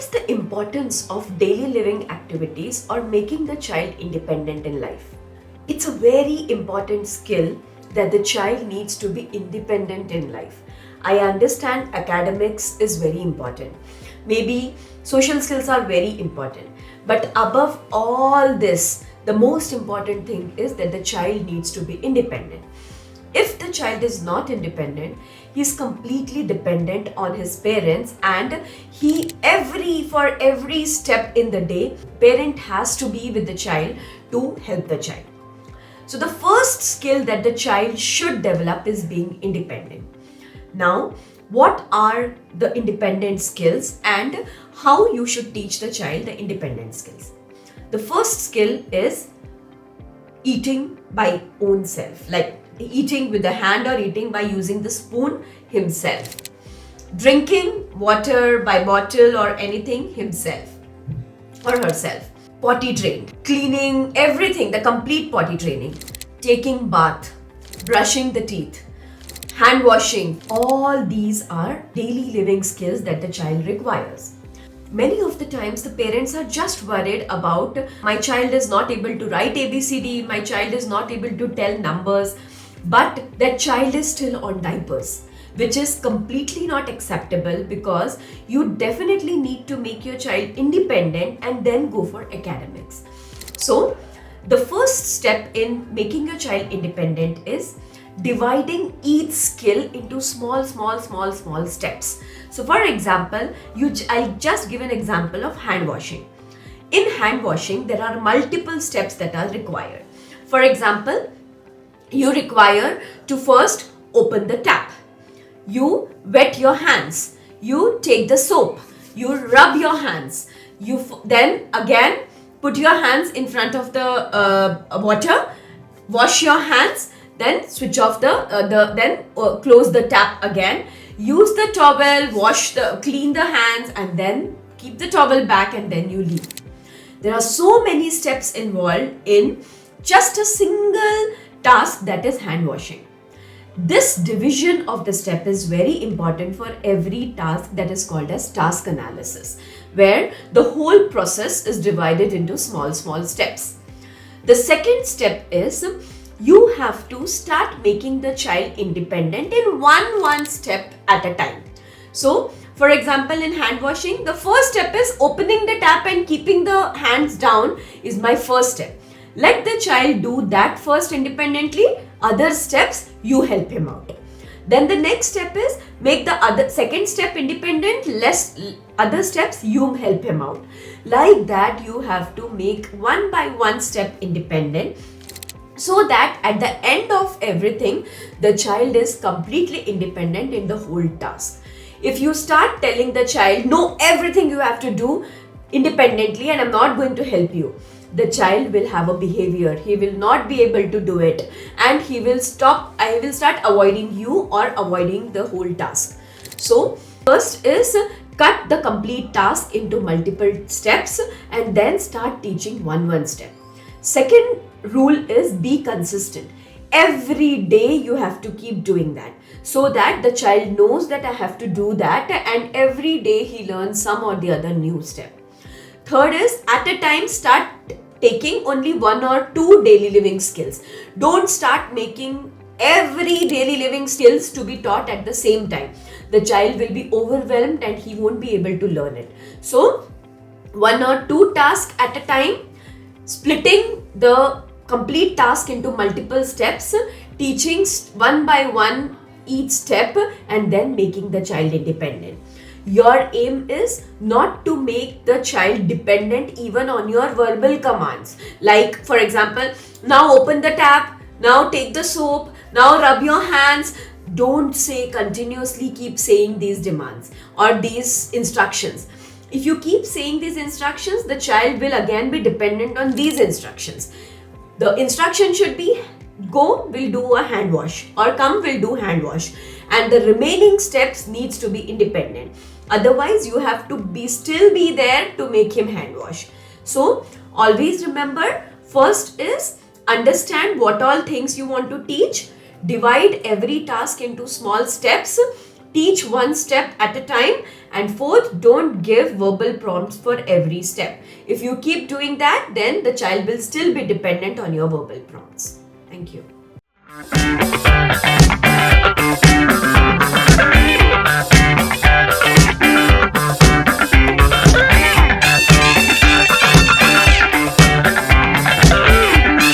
is the importance of daily living activities or making the child independent in life? It's a very important skill that the child needs to be independent in life. I understand academics is very important. Maybe social skills are very important. But above all this, the most important thing is that the child needs to be independent. If the child is not independent, he is completely dependent on his parents, and for every step in the day, parent has to be with the child to help the child. So the first skill that the child should develop is being independent. Now, what are the independent skills and how you should teach the child the independent skills? The first skill is eating by own self, like eating with the hand or eating by using the spoon himself. Drinking water by bottle or anything himself or herself. Potty trained. Cleaning everything, the complete potty training. Taking bath. Brushing the teeth. Hand washing. All these are daily living skills that the child requires. Many of the times the parents are just worried about my child is not able to write ABCD, my child is not able to tell numbers, but that child is still on diapers, which is completely not acceptable, because you definitely need to make your child independent and then go for academics. So the first step in making your child independent is dividing each skill into small steps. So for example, I'll just give an example of hand washing. In hand washing, there are multiple steps that are required. For example, you require to first open the tap. You wet your hands. You take the soap. You rub your hands. You then again put your hands in front of the water. Wash your hands. Then switch off close the tap again. Use the towel, clean the hands, and then keep the towel back, and then you leave. There are so many steps involved in just a single task, that is hand washing. This division of the step is very important for every task, that is called as task analysis, where the whole process is divided into small steps. The second step is you have to start making the child independent in one step at a time. So, for example, in hand washing, the first step is opening the tap and keeping the hands down is my first step. Let the child do that first independently. Other steps, you help him out. Then the next step is make the second step independent, other steps you help him out. Like that, you have to make one by one step independent, so that at the end of everything, the child is completely independent in the whole task. If you start telling the child, no, everything you have to do independently and I'm not going to help you, the child will have a behavior. He will not be able to do it, and he will start avoiding you or avoiding the whole task. So first is cut the complete task into multiple steps and then start teaching one step. Second rule is be consistent. Every day you have to keep doing that, so that the child knows that I have to do that, and every day he learns some or the other new step. Third is, at a time, start taking only 1 or 2 daily living skills. Don't start making every daily living skills to be taught at the same time. The child will be overwhelmed and he won't be able to learn it. So 1 or 2 tasks at a time, splitting the complete task into multiple steps, teaching one by one each step, and then making the child independent. Your aim is not to make the child dependent even on your verbal commands. Like, for example, now open the tap, now take the soap, now rub your hands. Don't continuously keep saying these demands or these instructions. If you keep saying these instructions, the child will again be dependent on these instructions. The instruction should be, go, we'll do a hand wash, or come, we'll do hand wash. And the remaining steps needs to be independent. Otherwise, you have to still be there to make him hand wash. So, always remember, first is understand what all things you want to teach. Divide every task into small steps. Teach one step at a time. And fourth, don't give verbal prompts for every step. If you keep doing that, then the child will still be dependent on your verbal prompts. Thank you.